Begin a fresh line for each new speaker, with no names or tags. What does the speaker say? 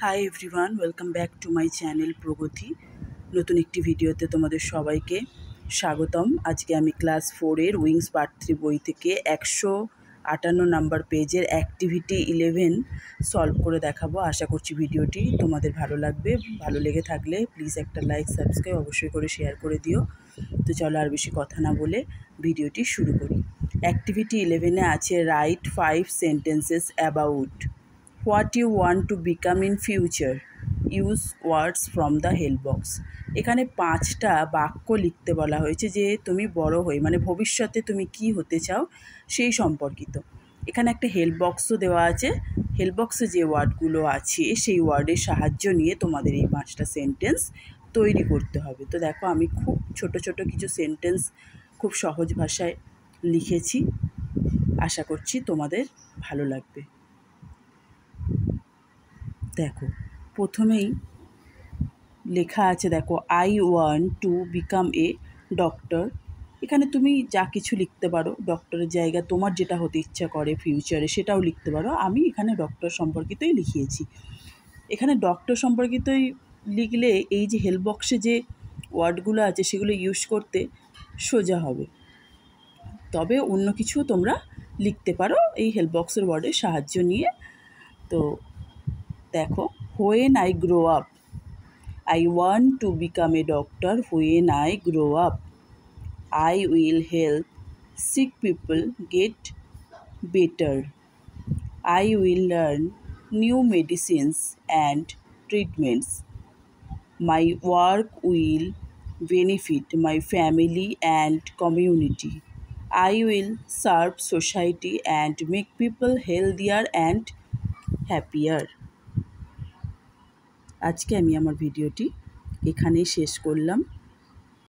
Hi everyone, welcome back to my channel প্রগতি। নতুন একটি ভিডিওতে তোমাদের সবাইকে স্বাগতম। আজকে আমি ক্লাস 4-এর উইংস পার্ট 3 বই থেকে 158 নাম্বার পেজের অ্যাক্টিভিটি 11 সলভ করে দেখাবো। আশা করছি ভিডিওটি তোমাদের ভালো লাগবে। ভালো লেগে থাকলে প্লিজ একটা লাইক, সাবস্ক্রাইব অবশ্যই করে শেয়ার করে দিও। তো চলো আর বেশি কথা না বলে ভিডিওটি শুরু করি। অ্যাক্টিভিটি 11-এ আছে write 5 sentences about what you want to become in future, use words from the help box. এখানে 5টা বাক্য লিখতে বলা হয়েছে যে তুমি বড় হয়ে মানে ভবিষ্যতে তুমি কি হতে চাও সেই সম্পর্কিত। এখানে একটা হেল্প বক্সও দেওয়া আছে। হেল্প বক্সে যে ওয়ার্ডগুলো আছে সেই ওয়ার্ডের সাহায্য নিয়ে তোমাদের এই 5টা সেন্টেন্স তৈরি করতে হবে। তো দেখো, আমি খুব ছোট ছোট কিছু সেন্টেন্স খুব সহজ ভাষায় লিখেছি। আশা করছি তোমাদের ভালো লাগবে। দেখো, প্রথমেই লেখা আছে, দেখো, I want to become a doctor. এখানে তুমি যা কিছু লিখতে পারো, ডক্টরের জায়গা তোমার যেটা হতে ইচ্ছা করে ফিউচারে সেটাও লিখতে পারো। আমি এখানে ডক্টর সম্পর্কিতই লিখিয়েছি। এখানে ডক্টর সম্পর্কিতই লিখলে এই যে হেল্প বক্সে যে ওয়ার্ডগুলো আছে সেগুলো ইউজ করতে সোজা হবে। তবে অন্য কিছু তোমরা লিখতে পারো এই হেল্প বক্সের ওয়ার্ডের সাহায্য নিয়ে। তো দেখো, when I grow up, I want to become a doctor when I grow up. I will help sick people get better. I will learn new medicines and treatments. My work will benefit my family and community. I will serve society and make people healthier and happier. আজকে আমি আমার ভিডিওটি এখানেই শেষ করলাম।